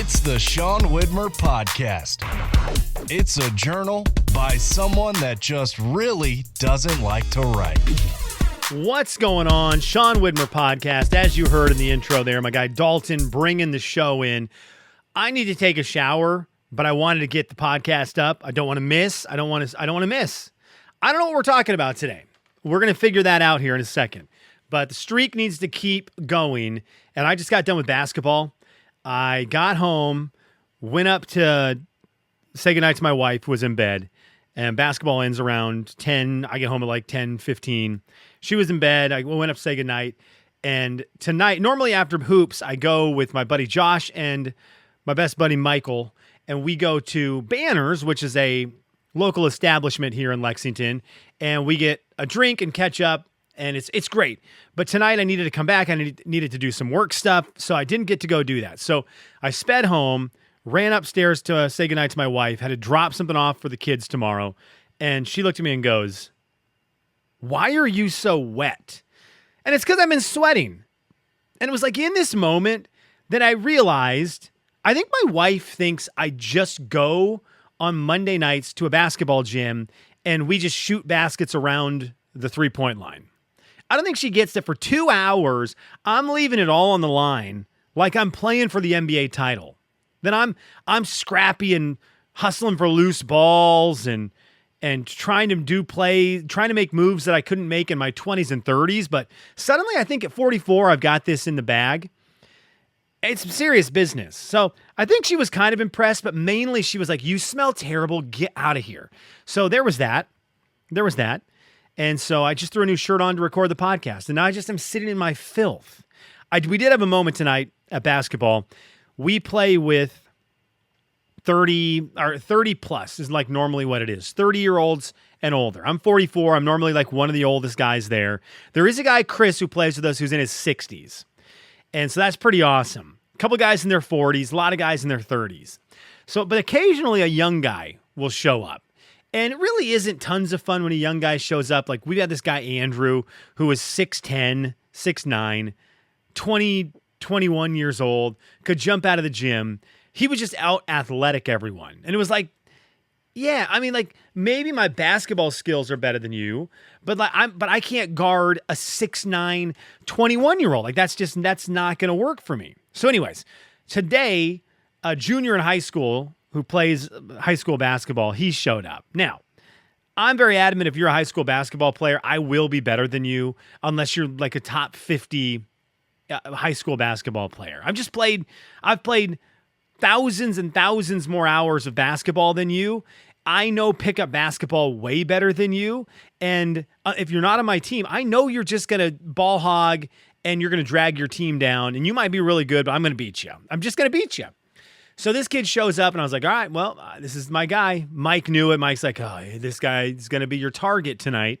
It's the Sean Widmer Podcast. It's a journal by someone that just really doesn't like to write. What's going on? Sean Widmer Podcast. As you heard in the intro there, my guy Dalton bringing the show in. I need to take a shower, but I wanted to get the podcast up. I don't want to miss. I don't want to miss. I don't know what we're talking about today. We're going to figure that out here in a second. But the streak needs to keep going. And I just got done with basketball. I got home, went up to say goodnight to my wife, who was in bed. And basketball ends around 10. I get home at like 10:15. She was in bed. I went up to say goodnight. And tonight, normally after hoops, I go with my buddy Josh and my best buddy Michael. And we go to Banners, which is a local establishment here in Lexington. And we get a drink and catch up. And it's great. But tonight I needed to come back. I needed to do some work stuff. So I didn't get to go do that. So I sped home, ran upstairs to say goodnight to my wife, had to drop something off for the kids tomorrow. And she looked at me and goes, "Why are you so wet?" And it's because I've been sweating. And it was like in this moment that I realized, I think my wife thinks I just go on Monday nights to a basketball gym and we just shoot baskets around the three-point line. I don't think she gets that for 2 hours, I'm leaving it all on the line like I'm playing for the NBA title. Then I'm scrappy and hustling for loose balls and trying to make moves that I couldn't make in my 20s and 30s. But suddenly I think at 44, I've got this in the bag. It's serious business. So I think she was kind of impressed, but mainly she was like, "You smell terrible. Get out of here." So there was that. And so I just threw a new shirt on to record the podcast. And now I just am sitting in my filth. We did have a moment tonight at basketball. We play with 30 plus is like normally what it is. 30-year-olds and older. I'm 44. I'm normally like one of the oldest guys there. There is a guy, Chris, who plays with us who's in his 60s. And so that's pretty awesome. A couple guys in their 40s, a lot of guys in their 30s. So, but occasionally a young guy will show up. And it really isn't tons of fun when a young guy shows up. Like we've had this guy, Andrew, who was 6'10", 6'9", 20, 21 years old, could jump out of the gym. He was just out athletic everyone. And it was like, yeah, I mean, like maybe my basketball skills are better than you, but I can't guard a 6'9", 21-year-old. Like that's not going to work for me. So anyways, today, a junior in high school who plays high school basketball, he showed up. Now, I'm very adamant if you're a high school basketball player, I will be better than you unless you're like a top 50 high school basketball player. I've played thousands and thousands more hours of basketball than you. I know pickup basketball way better than you. And if you're not on my team, I know you're just going to ball hog and you're going to drag your team down. And you might be really good, but I'm going to beat you. I'm just going to beat you. So this kid shows up and I was like, all right, well, this is my guy. Mike knew it. Mike's like, oh, this guy is going to be your target tonight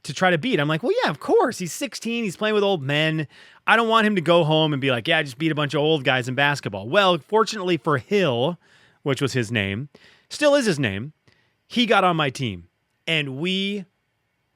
to try to beat. I'm like, well, yeah, of course. He's 16. He's playing with old men. I don't want him to go home and be like, yeah, I just beat a bunch of old guys in basketball. Well, fortunately for Hill, which was his name, still is his name, he got on my team and we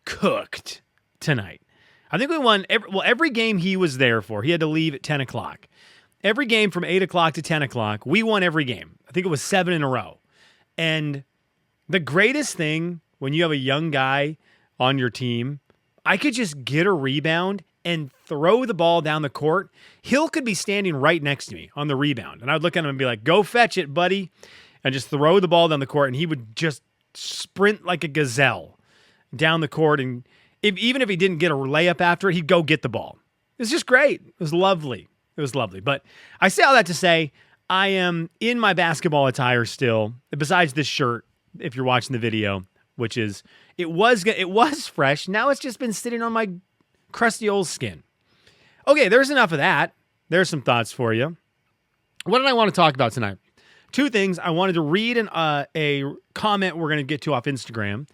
cooked tonight. I think we won every game he was there for. He had to leave at 10 o'clock. Every game from 8 o'clock to 10 o'clock, we won every game. I think it was 7 in a row. And the greatest thing when you have a young guy on your team, I could just get a rebound and throw the ball down the court. Hill could be standing right next to me on the rebound. And I would look at him and be like, "Go fetch it, buddy." And just throw the ball down the court. And he would just sprint like a gazelle down the court. And even if he didn't get a layup after it, he'd go get the ball. It was just great. It was lovely. It was lovely. But I say all that to say I am in my basketball attire still, besides this shirt, if you're watching the video, which is, it was fresh. Now it's just been sitting on my crusty old skin. Okay, there's enough of that. There's some thoughts for you. What did I want to talk about tonight? Two things. I wanted to read a comment we're going to get to off Instagram,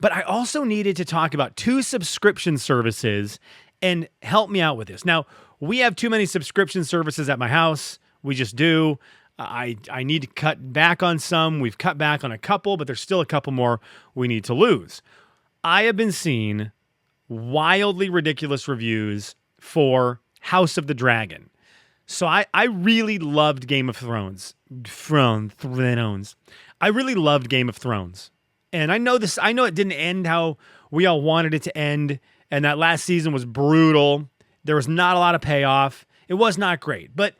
but I also needed to talk about 2 subscription services and help me out with this. Now, we have too many subscription services at my house. We just do. I need to cut back on some. We've cut back on a couple, but there's still a couple more we need to lose. I have been seeing wildly ridiculous reviews for House of the Dragon. So I really loved Game of Thrones. I really loved Game of Thrones. And I know it didn't end how we all wanted it to end. And that last season was brutal. There was not a lot of payoff. It was not great. But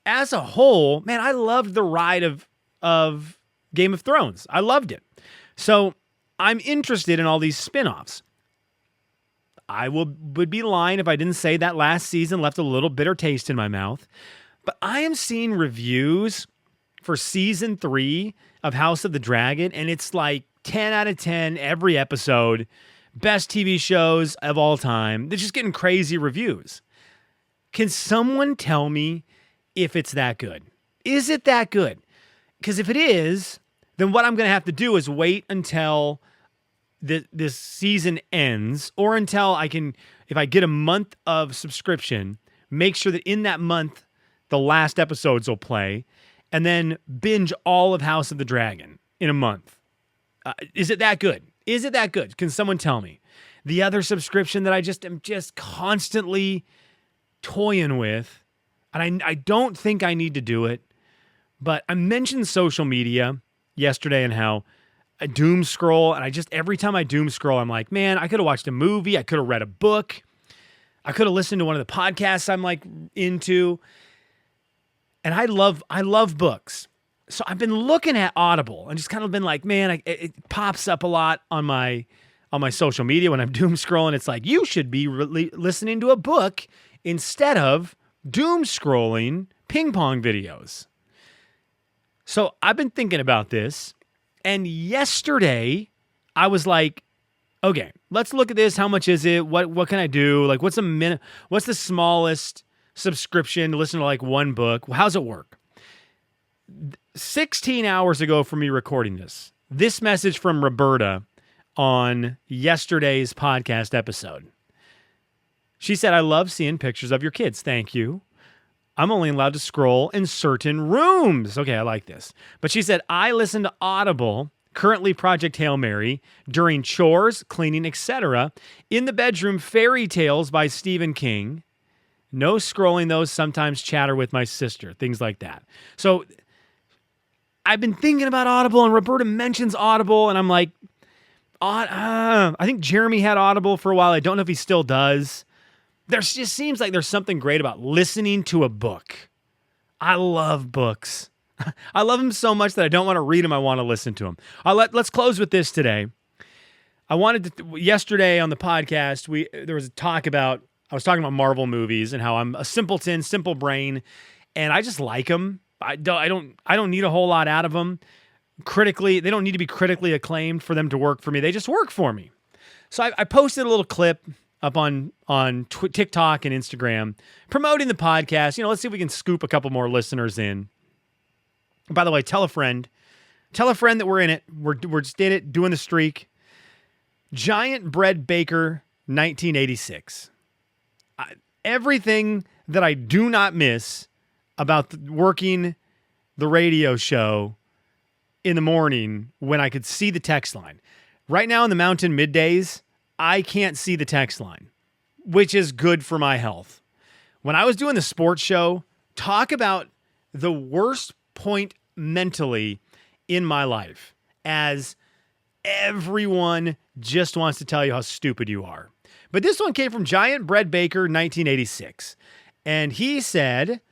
as a whole, man, I loved the ride of Game of Thrones. I loved it. So I'm interested in all these spinoffs. I would be lying if I didn't say that last season left a little bitter taste in my mouth. But I am seeing reviews for season 3 of House of the Dragon, and it's like 10 out of 10 every episode. Best TV shows of all time. They're just getting crazy reviews. Can someone tell me if it's that good? Is it that good? Because if it is, then what I'm going to have to do is wait until this season ends, or until if I get a month of subscription, make sure that in that month, the last episodes will play, and then binge all of House of the Dragon in a month. Is it that good? Is it that good? Can someone tell me? The other subscription that I am just constantly toying with, and I don't think I need to do it, but I mentioned social media yesterday and how I doom scroll, and every time I doom scroll, I'm like, man, I could have watched a movie, I could have read a book, I could have listened to one of the podcasts I'm like into, and I love books. So I've been looking at Audible and just kind of been like, man, it pops up a lot on my social media when I'm doom scrolling. It's like, you should be listening to a book instead of doom scrolling ping pong videos. So I've been thinking about this. And yesterday, I was like, okay, let's look at this. How much is it? What can I do? Like, what's the smallest subscription to listen to like one book? How's it work? 16 hours ago from me recording this message from Roberta on yesterday's podcast episode. She said, I love seeing pictures of your kids. Thank you. I'm only allowed to scroll in certain rooms. Okay, I like this. But she said, I listen to Audible, currently Project Hail Mary, during chores, cleaning, etc. In the bedroom, fairy tales by Stephen King. No scrolling those, sometimes chatter with my sister, things like that. So I've been thinking about Audible, and Roberta mentions Audible, and I'm like, I think Jeremy had Audible for a while. I don't know if he still does. There just seems like there's something great about listening to a book. I love books. I love them so much that I don't want to read them. I want to listen to them. Let's close with this today. Yesterday on the podcast, there was a talk about, I was talking about Marvel movies and how I'm a simpleton, simple brain, and I just like them. I don't need a whole lot out of them. Critically, they don't need to be critically acclaimed for them to work for me. They just work for me. So I posted a little clip up on TikTok and Instagram promoting the podcast. Let's see if we can scoop a couple more listeners in. By the way, tell a friend that we're in it. We're just in it, doing the streak. Giant Bread Baker, 1986. Everything that I do not miss about working the radio show in the morning when I could see the text line. Right now in the mountain middays, I can't see the text line, which is good for my health. When I was doing the sports show, talk about the worst point mentally in my life, as everyone just wants to tell you how stupid you are. But this one came from Giant Bread Baker, 1986. And he said,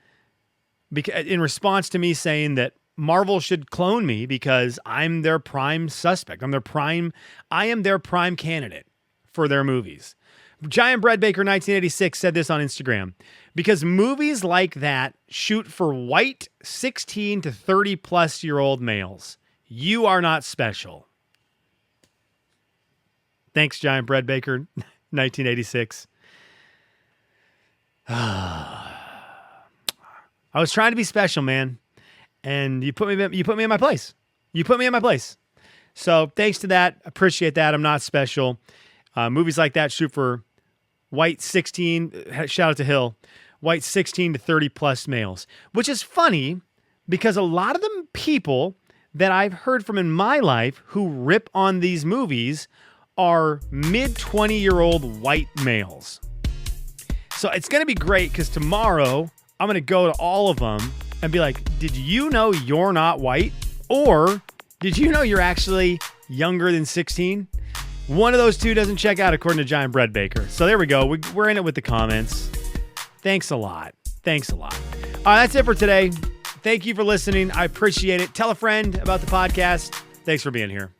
in response to me saying that Marvel should clone me because I'm their prime suspect. I am their prime candidate for their movies. Giant Bread Baker 1986 said this on Instagram. Because movies like that shoot for white 16 to 30 plus year old males. You are not special. Thanks, Giant Bread Baker 1986. I was trying to be special, man. And you put me in my place. So thanks to that. Appreciate that. I'm not special. Movies like that shoot for white 16, shout out to Hill, white 16 to 30 plus males, which is funny because a lot of the people that I've heard from in my life who rip on these movies are mid 20-year-old white males. So it's going to be great because tomorrow I'm going to go to all of them and be like, did you know you're not white? Or did you know you're actually younger than 16? One of those two doesn't check out according to Giant Bread Baker. So there we go. We're in it with the comments. Thanks a lot. That's it for today. Thank you for listening. I appreciate it. Tell a friend about the podcast. Thanks for being here.